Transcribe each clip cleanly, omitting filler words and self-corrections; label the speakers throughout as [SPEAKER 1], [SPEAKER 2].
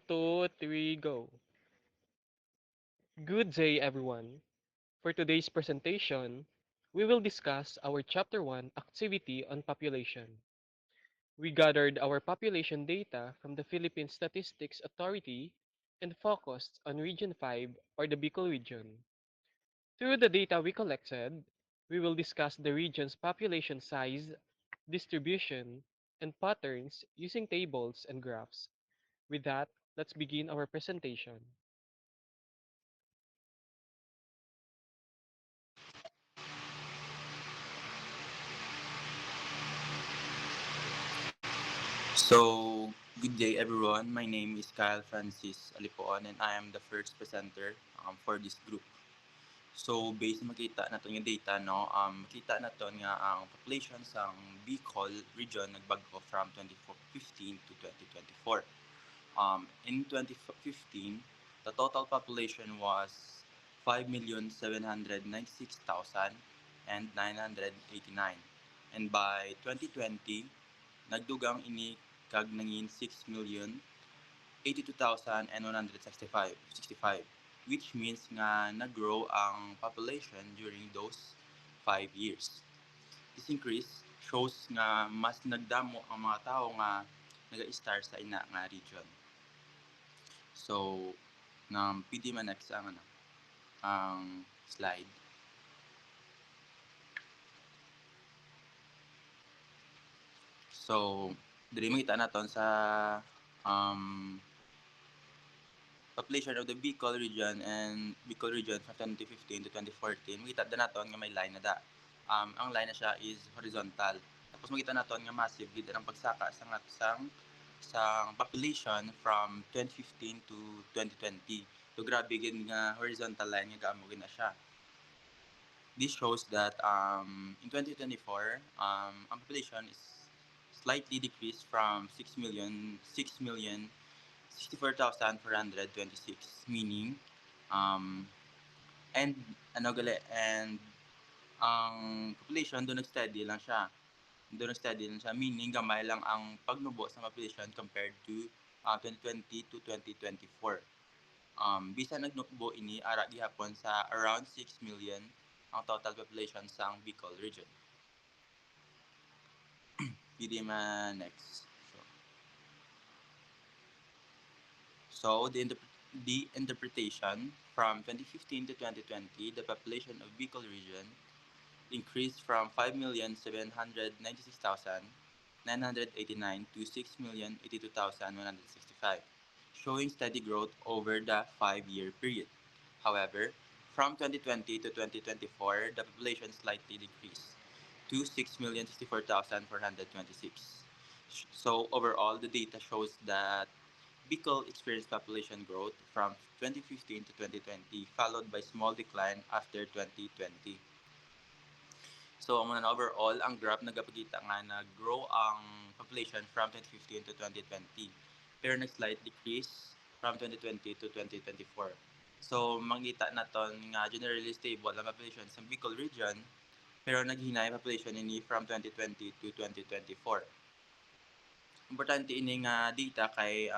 [SPEAKER 1] two, three, go. Good day, everyone. For today's presentation, we will discuss our Chapter 1 activity on population. We gathered our population data from the Philippine Statistics Authority and focused on Region 5 or the Bicol region. Through the data we collected, we will discuss the region's population size, distribution, and patterns using tables and graphs. With that, let's begin our presentation.
[SPEAKER 2] So, good day everyone. My name is Kyle Francis Alipoon and I am the first presenter for this group. So, based makita nato yung data no, makita nato nga ang population sa Bicol region nagbago from 2015 to 2024. In 2015, the total population was 5,796,989. And by 2020, nagdugang ini kag nangin 6,082,165, which means nga nag-grow ang population during those 5 years. This increase shows nga mas nagdamo ang mga tao nga naga-star sa ina nga region. So, PD man next ang slide. So, diri makita naton sa um, population of the Bicol region and Bicol region from 2015 to 2014, makita din naton nga may line na da. Ang line na siya is horizontal. Tapos makita naton nga massive gid ang pagsaka sang population from 2015 to 2020. So grabe gid nga horizontal line nga gaamo gid na siya. This shows that in 2024, ang population is slightly decreased from 6,064,426, meaning um, and and ang population doon nag-steady lang siya. Meaning gamay lang ang pagnubo sa population compared to 2020 to 2024. Bisan nagnubo ini ara gihapon sa around 6 million ang total population sa Bicol region. Pwede next. So the interpretation from 2015 to 2020, the population of Bicol region increased from 5,796,989 to 6,082,165, showing steady growth over the 5-year period. However, from 2020 to 2024, the population slightly decreased to 6,064,426. So overall, the data shows that Bicol experienced population growth from 2015 to 2020, followed by small decline after 2020. So, amo na overall, ang graph nagapakita nga nag-grow ang population from 2015 to 2020. Pero nag-slight decrease from 2020 to 2024. So, makita naton nga generally stable ang population sa Bicol region, pero naghinay population ini from 2020 to 2024. Importante ini nga data kay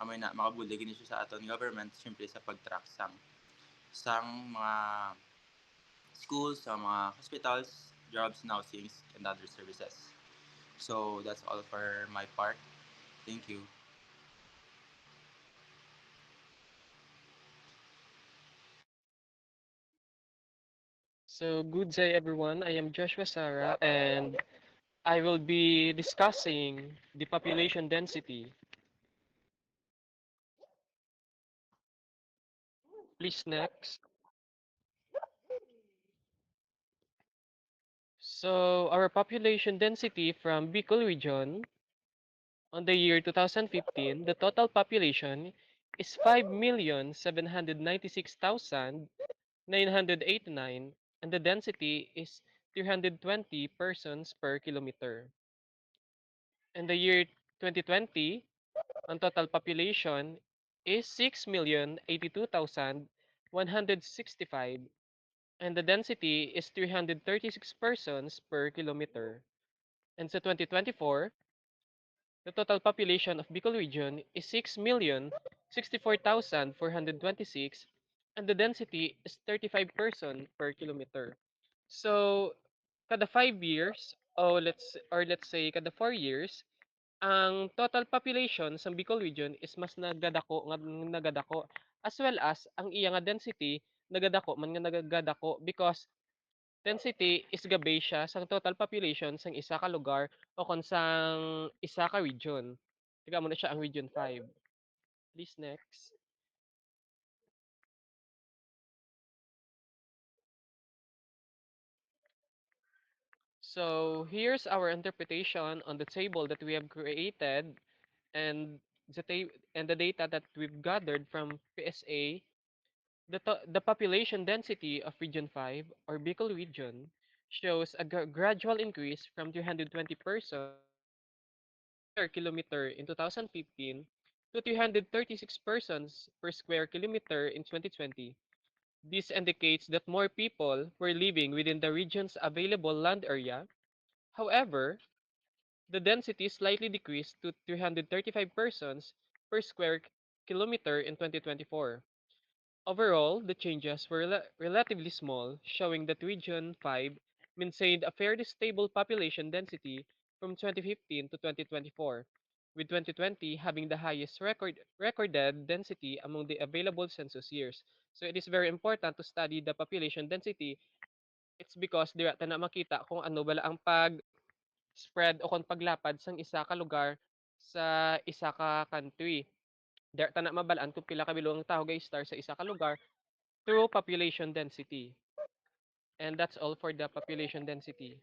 [SPEAKER 2] amoy na makabulig ini siya sa aton government siyempre sa pag-track sang mga schools, sa mga hospitals, jobs, and housings, and other services. So that's all for my part. Thank you.
[SPEAKER 1] So, good day, everyone. I am Joshua Sara, and I will be discussing the population density. Please, next. So, our population density from Bicol region on the year 2015, the total population is 5,796,989, and the density is 320 persons per kilometer. In the year 2020, ang total population is 6,082,165, and the density is 336 persons per kilometer. And sa 2024, The total population of Bicol region is 6,064,426 and the density is 35 person per kilometer. So, kada 5 years or let's say kada 4 years, ang total population sa Bicol region is mas nagadako as well as ang iya nga density nagadako man nga nagadako because density is gabay siya sang total population sang isa ka lugar o kon sang isa ka region. Tingnan mo na siya ang Region 5. Please next. So here's our interpretation on the table that we have created and the data that we've gathered from PSA. The population density of Region 5 or Bicol region shows a gradual increase from 320 persons per square kilometer in 2015 to 336 persons per square kilometer in 2020. This indicates that more people were living within the region's available land area. However, the density slightly decreased to 335 persons per square kilometer in 2024. Overall, the changes were relatively small, showing that Region 5 maintained a fairly stable population density from 2015 to 2024, with 2020 having the highest recorded density among the available census years. So it is very important to study the population density. It's because dira ta na makita kung ano bala ang pag-spread o kung paglapad sang isa ka lugar sa isa ka country. Dira ta na mabalaan kung pila ka bilog ang tawo ga-star sa isa ka lugar through population density. And that's all for the population density.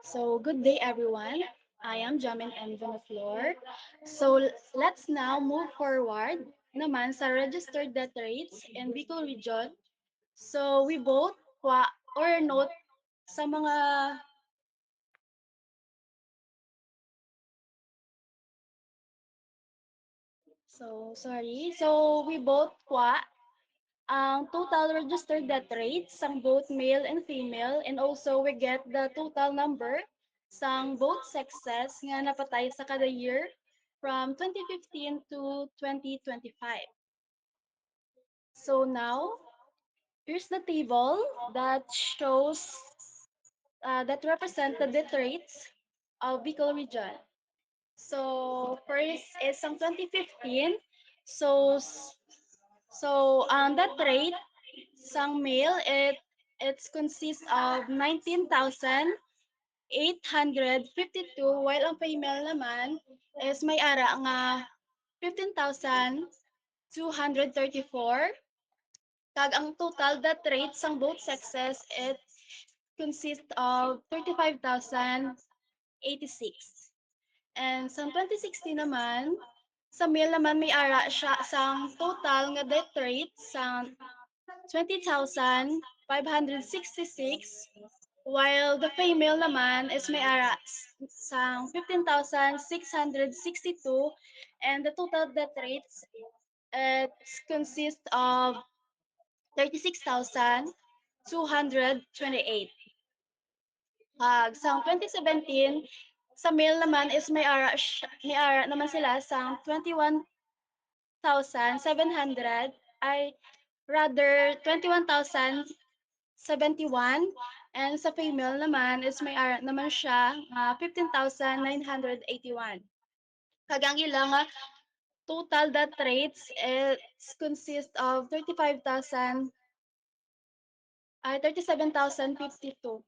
[SPEAKER 3] So, good day everyone. I am Jamin M. Vanaflor. So, let's now move forward naman sa registered death rates in Bicol Region. So, we both or note sa mga So, we both ang total registered death rates sang both male and female, and also we get the total number sang both sexes nga napatay sa kada year from 2015 to 2025. So now, here's the table that shows that represent the death rates of Bicol region. So first is ang 2015. So that rate sang male it's consists of 19,852, while ang female naman is may ara nga 15,234. Kag ang total that rate sang both sexes it consists of 35,086. And sa 2016 naman, sa male naman may ara siya sang total nga death rate sang 20,566, while the female naman is may ara sang 15,662, and the total death rates it consists of 36,228. Sa 2017, sa male naman is may ara naman sila sa 21,700, ay rather 21,071, and sa female naman is may ara naman siya 15,981. Kagang ilang total death rates it consists of 37,052.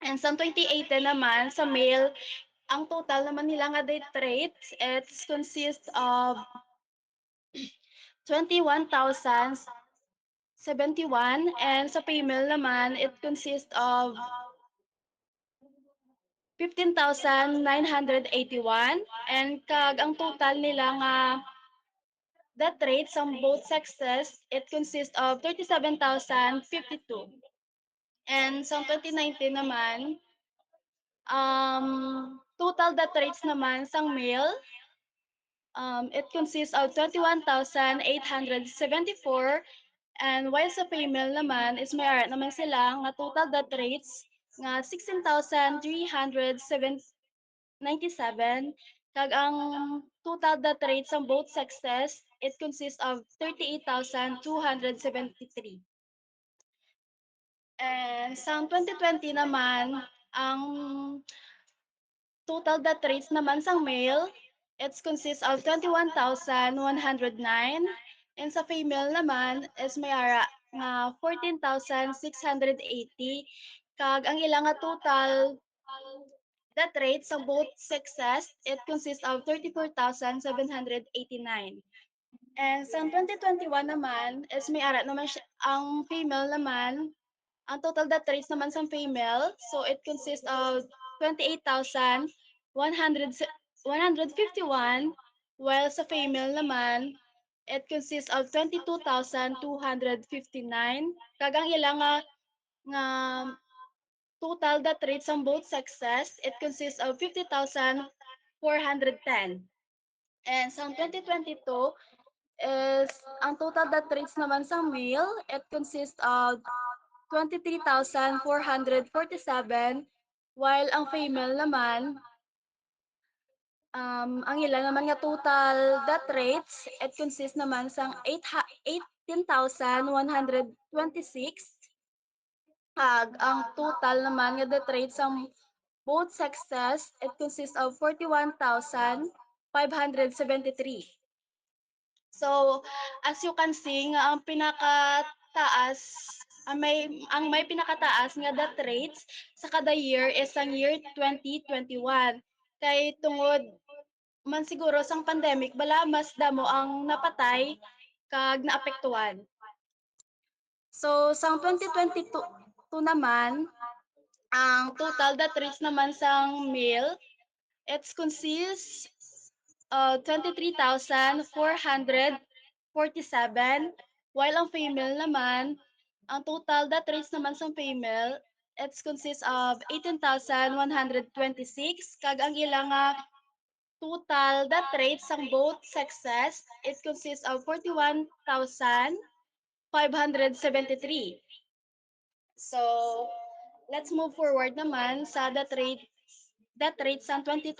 [SPEAKER 3] And sa 2018 naman, sa male, ang total naman nila nga death rates, it consists of 21,071, and sa female naman, it consists of 15,981, and kag ang total nila nga death rates sa both sexes, it consists of 37,052. And sa 2019 naman, total death rates naman sang male, it consists of 21,874, and while sa female naman is may ara naman sila nga total death rates nga 16,397, kag ang total death rates sa both sexes it consists of 38,273. And sa 2020 naman, ang total death rates naman sa male, it consists of 21,109, and sa female naman is may ara nga 14,680, kag ang ilang nga total death rate sa both sexes, it consists of 34,789. And sa 2021 naman is may ara naman ang female naman. Ang total death rates naman sa female, so it consists of 28,151, while sa female naman, it consists of 22,259. Kagang ilang nga total death rates sa both sexes, it consists of 50,410. And sa 2022 is ang total death rates naman sa male, it consists of 23,447, while ang female naman, ang ilan naman nga total death rates, it consists naman sang 18,126. Ang total naman nga death rates sa both sexes, it consists of 41,573. So, as you can see, nga ang pinakataas, ang may pinakataas nga death rates sa kada year is ang year 2021. Kay tungod man siguro sang pandemic, bala mas damo ang napatay kag naapektuhan. So, sang 2022 naman, Ang total that rates naman sang male, it consists of 23,447, while ang female naman, ang total that rates naman sang female, it consists of 18,126, kag ang ilang total that rates sang both sexes, it consists of 41,573. So, let's move forward naman sa that rate sa 2023.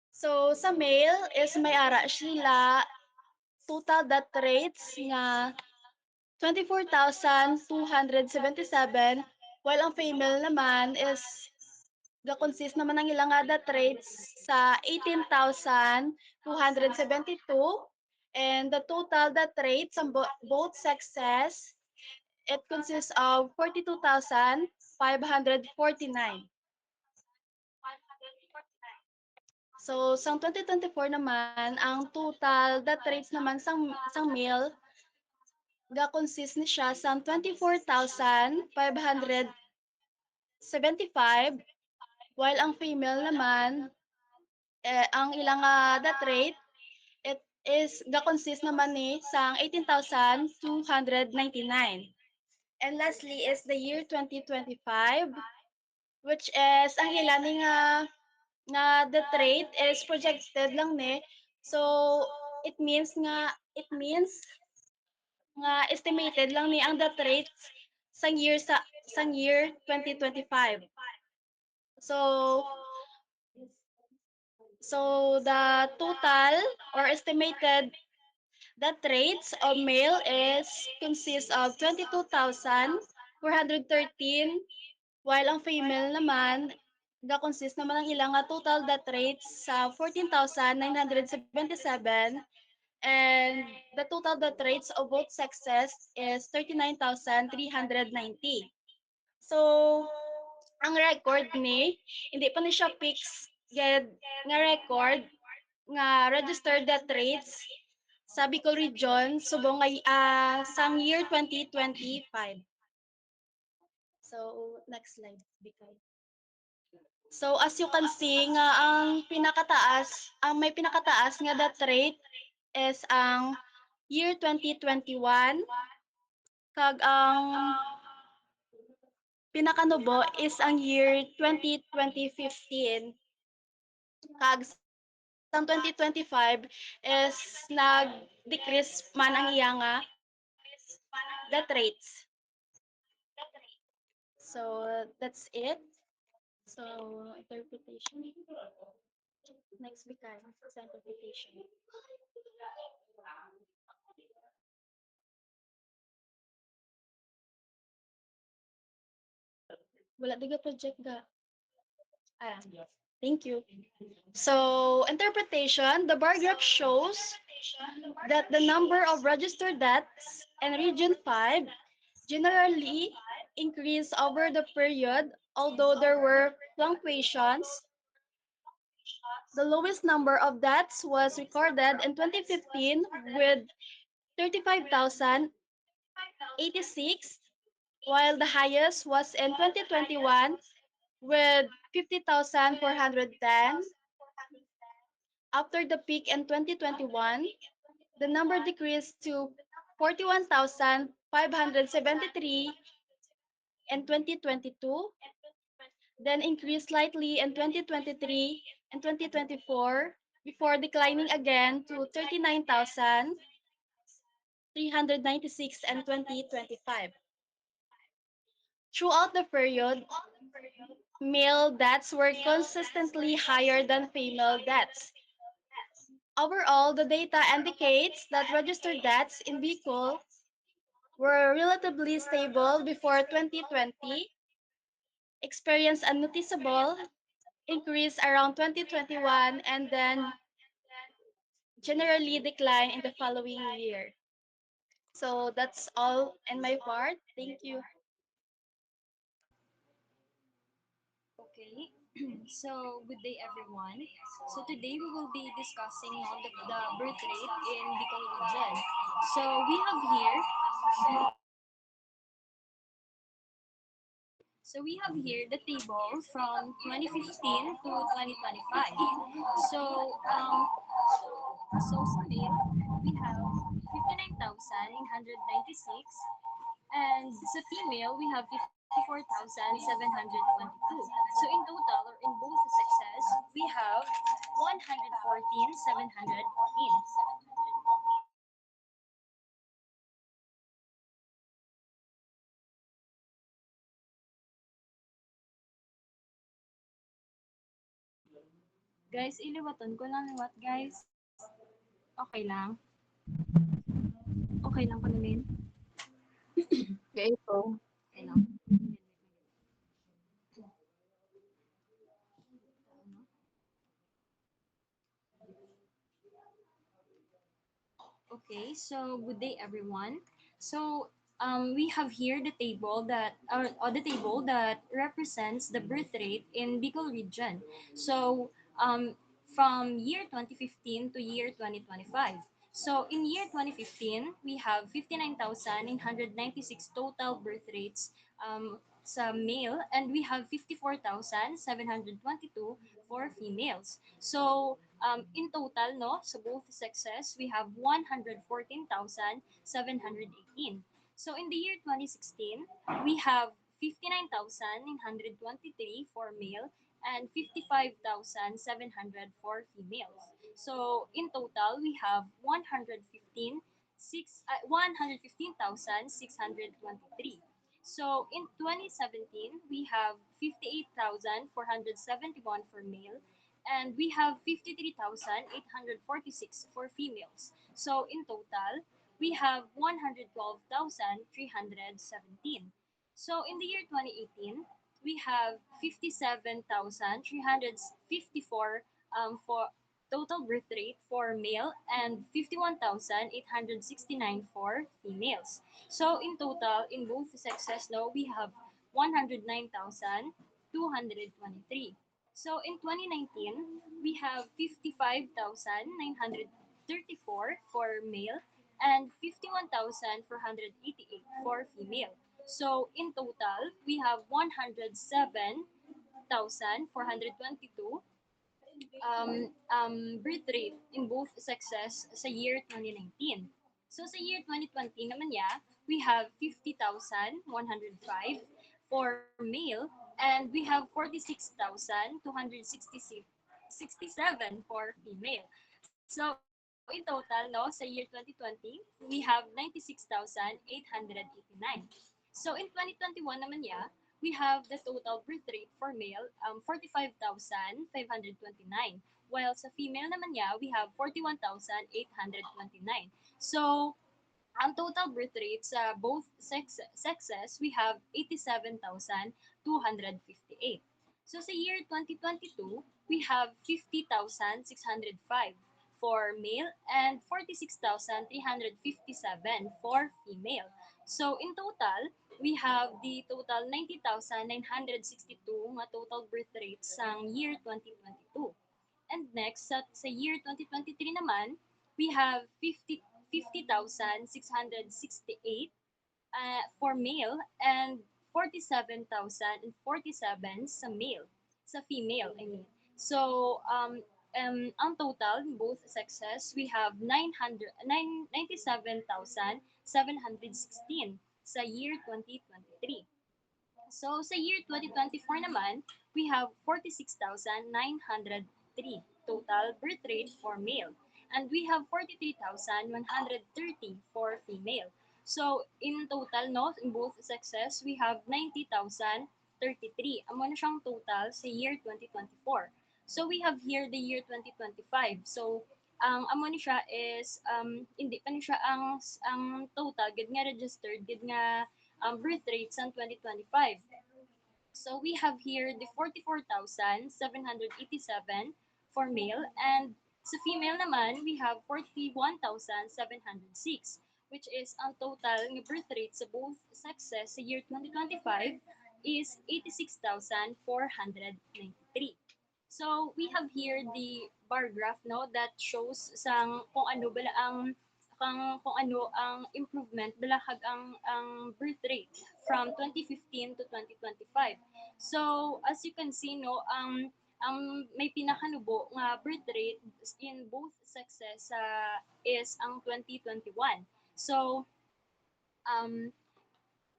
[SPEAKER 3] So, sa male is may ara sila total that rates nga 24,277, while ang female naman is ga-consist naman ang ilang that rates sa 18,272, and the total that rates sa both sexes, it consists of 42,549. So, sa 2024 naman, ang total that rates naman sang male, ga-consist ni siya sa 24,575, while ang female naman, ang ilang that rate, it is ga-consist naman ni sang 18,299. And lastly is the year 2025, which is ang ilan ni nga the rate is projected lang ni. So it means nga estimated lang ni ang that rate sang year 2025. So the total or estimated that rates of male is consists of 22,413, while ang female naman consist naman ang ilang total that rates sa 14,977, and the total that rates of both sexes is 39,390. So, ang record ni, hindi pa ni siya fix ged nga record nga registered death rates sa Bicol Region subong nga sang year 2025. So, next slide, Bicol. So, as you can see nga ang may pinakataas nga death rate is ang year 2021, kag ang pinakanubo is ang year 2015, kag sang 2025 is nag-decrease man ang iya nga death rates. So that's it. So interpretation. Next becomes interpretation. Wala diga project ga. Ah, thank you. So interpretation, the bar graph shows that the number of registered deaths in Region 5 generally increased over the period, although there were fluctuations. The lowest number of deaths was recorded in 2015 with 35,086, while the highest was in 2021 with 50,410. After the peak in 2021, the number decreased to 41,573 in 2022, then increased slightly in 2023 and 2024 before declining again to 39,396 in 2025. Throughout the period, male deaths were consistently higher than female deaths. Overall, the data indicates that registered deaths in Bicol were relatively stable before 2020, experienced a noticeable increase around 2021, and then generally decline in the following year. So that's all in my part. Thank you.
[SPEAKER 4] Okay, so good day everyone. So today we will be discussing on the birth rate in Bicol region. So we have here So we have here the table from 2015 to 2025. So sa male, we have 59,996, and sa female, we have 54,722. So in total, or in both sexes, we have 114,714. Guys, iliwaton ko lang liwat, guys. Okay lang? Okay lang ko namin?
[SPEAKER 3] Okay po.
[SPEAKER 4] Okay lang. Okay, so good day everyone. So we have here the table that or the table that represents the birth rate in Bicol region. So um, from year 2015 to year 2025. So in year 2015, we have 59,996 total birth rates sa male, and we have 54,722 for females. So in total, no, so both sexes, we have 114,718. So in the year 2016, we have 59,923 for male and 55,700 for females. So in total, we have 115,623. So in 2017, we have 58,471 for male, and we have 53,846 for females. So in total, we have 112,317. So in the year 2018, we have 57,354 for total birth rate for male and 51,869 for females. So in total, in both sexes, no, we have 109,223. So in 2019, we have 55,934 for male and 51,488 for female. So in total, we have 107,422 birth rate in both sexes sa year 2019. So sa year 2020 naman ya, we have 50,105 for male, and we have 46,267 for female. So in total, no, sa year 2020, we have 96,889. So in 2021 naman ya, we have the total birth rate for male, 45,529. While sa female naman ya, we have 41,829. So ang total birth rate sa both sexes, we have 87,258. So sa year 2022, we have 50,605 for male and 46,357 for female. So in total, we have the total 90,962 nga total birth rate sa year 2022. And next, sa year 2023 naman, we have 50,668 for male and 47,047 sa male, sa female, I mean. So, ang total in both sexes, we have 97,716 sa year 2023. So sa year 2024 naman, we have 46,903 total birth rate for male, and we have 43,130 for female. So in total, no, in both sexes, we have 90,033. Amo na siyang total sa year 2024. So we have here the year 2025. So ang amo ni siya is hindi pa ni siya ang total gid nga registered gid nga birth rate sa 2025. So we have here the 44,787 for male, and sa female naman, we have 41,706, which is ang total ng birth rate sa both sexes sa year 2025 is 86,493. So we have here the bar graph, no, that shows sang kung ano ba ang kung ano ang improvement balakag ang birth rate from 2015 to 2025. So as you can see no, ang may pinakanubo nga birth rate in both sexes is ang 2021. So um,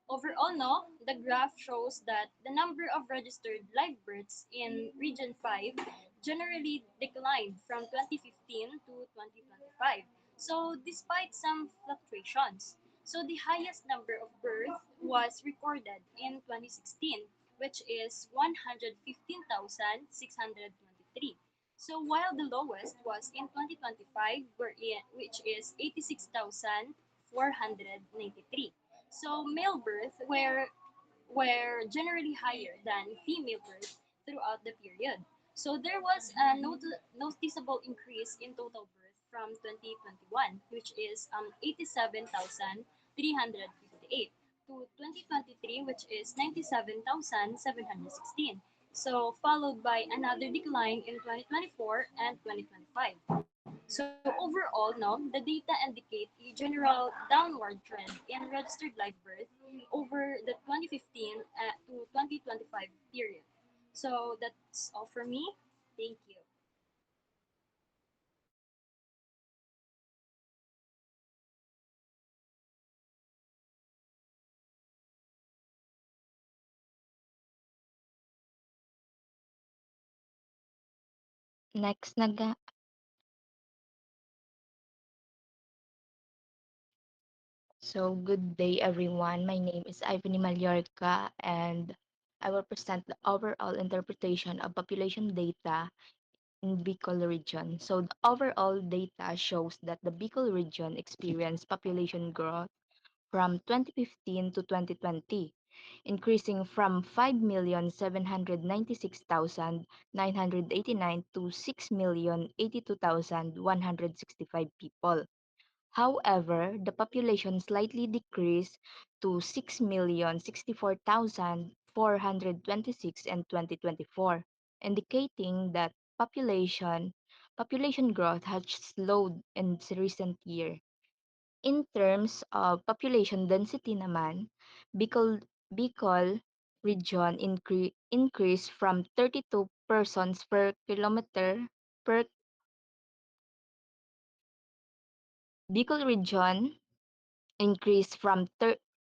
[SPEAKER 4] overall, no, the graph shows that the number of registered live births in Region 5 generally declined from 2015 to 2025. So, despite some fluctuations, so the highest number of births was recorded in 2016, which is 115,623. So, while the lowest was in 2025, which is 86,493. So male birth were generally higher than female birth throughout the period. So there was a noticeable increase in total birth from 2021, which is 87,358, to 2023, which is 97,716. So followed by another decline in 2024 and 2025. So overall, no, the data indicate a general downward trend in registered live birth over the 2015 to 2025 period. So that's all for me. Thank you.
[SPEAKER 5] Next naga. So good day everyone. My name is Ivany Mallorca and I will present the overall interpretation of population data in Bicol region. So the overall data shows that the Bicol region experienced population growth from 2015 to 2020, increasing from 5,796,989 to 6,082,165 people. However, the population slightly decreased to 6,064,426 in 2024, indicating that population growth has slowed in recent year. In terms of population density naman, Bicol region increased from 32 persons per kilometer per Bicol region increased from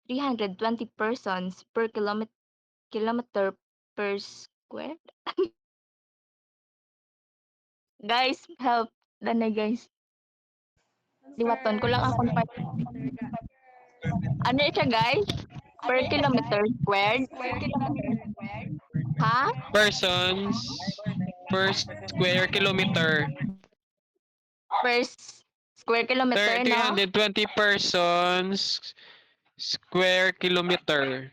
[SPEAKER 5] 320 persons per kilometer per square. Guys, help. Danay guys. Liwaton ko lang akong part. Ano siya guys? Per kilometer squared? Ha?
[SPEAKER 1] Persons per square kilometer.
[SPEAKER 5] Square kilometer, no?
[SPEAKER 1] 320 persons square kilometer.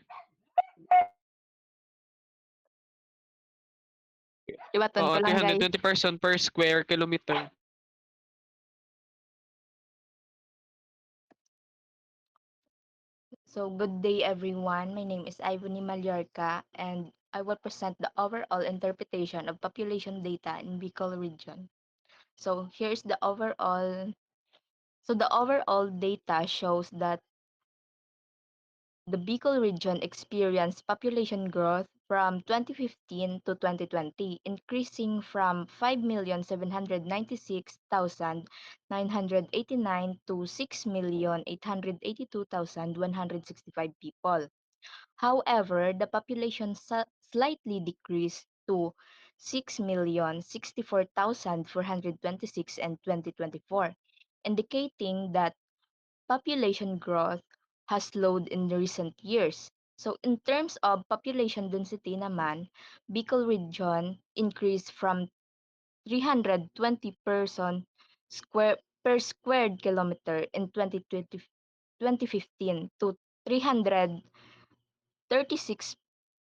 [SPEAKER 5] Liwaton
[SPEAKER 1] Oo,
[SPEAKER 5] ko lang guys.
[SPEAKER 1] 320 person per square kilometer.
[SPEAKER 5] So good day everyone. My name is Ivony Mallorca and I will present the overall interpretation of population data in Bicol region. So here's the overall. So the overall data shows that the Bicol region experienced population growth from 2015 to 2020, increasing from 5,796,989 to 6,882,165 people. However, the population slightly decreased to 6,064,426 in 2024, indicating that population growth has slowed in the recent years. So in terms of population density naman, Bicol region increased from 320 person per square kilometer in 2015 to 336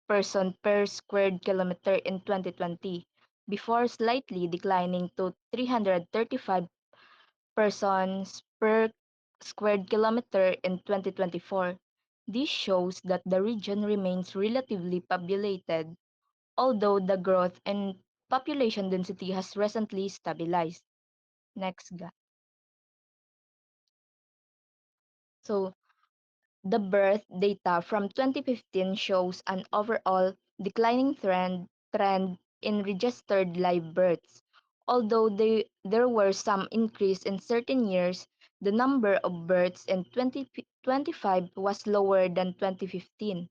[SPEAKER 5] person per square kilometer in 2020, before slightly declining to 335 persons per square kilometer in 2024. This shows that the region remains relatively populated, although the growth in population density has recently stabilized. Next ga. So the birth data from 2015 shows an overall declining trend in registered live births. Although there were some increase in certain years, the number of births in 2025 was lower than 2015.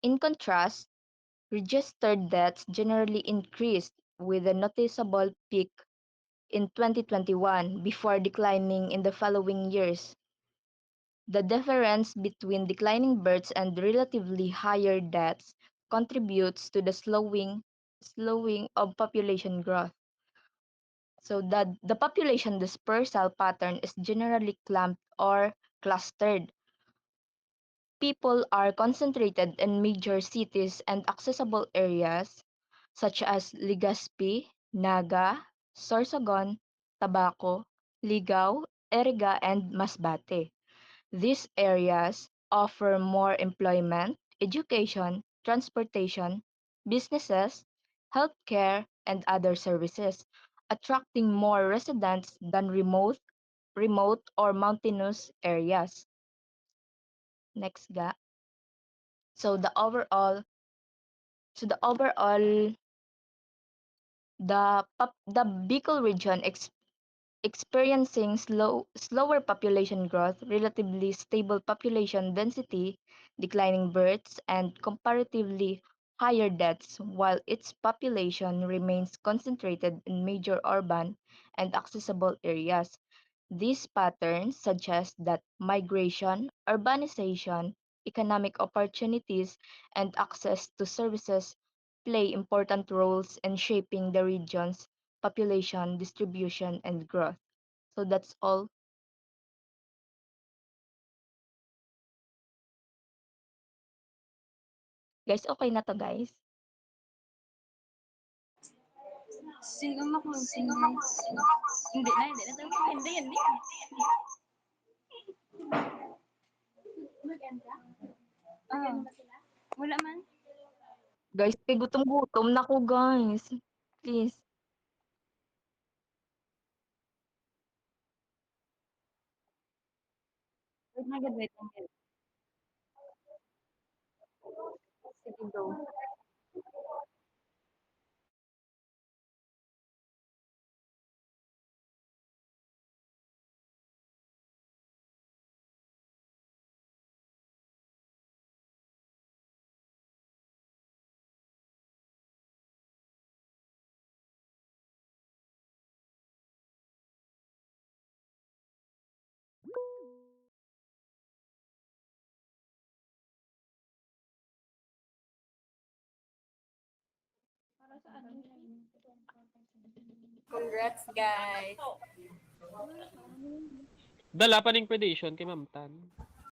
[SPEAKER 5] In contrast, registered deaths generally increased with a noticeable peak in 2021 before declining in the following years. The difference between declining births and relatively higher deaths contributes to the slowing of population growth. So the population dispersal pattern is generally clumped or clustered. People are concentrated in major cities and accessible areas such as Legazpi, Naga, Sorsogon, Tabaco, Ligao, Eriga, and Masbate. These areas offer more employment, education, transportation, businesses, healthcare, and other services, attracting more residents than remote or mountainous areas. Next ga. So the overall so the overall the Bicol region experiencing slower population growth, relatively stable population density, declining births, and comparatively higher deaths, while its population remains concentrated in major urban and accessible areas. These patterns suggest that migration, urbanization, economic opportunities, and access to services play important roles in shaping the region's population distribution and growth. So that's all. Guys, okay na to guys?
[SPEAKER 4] Sino ma-closing guys? Hindi na tayo. Hindi. Ah, wala man.
[SPEAKER 5] Guys, kay gutom-gutom na ko guys. Please.
[SPEAKER 4] Wait na gud, wait na gud. Sige, go. Congrats, guys.
[SPEAKER 1] Dala pa ning predation kay Ma'am Tan.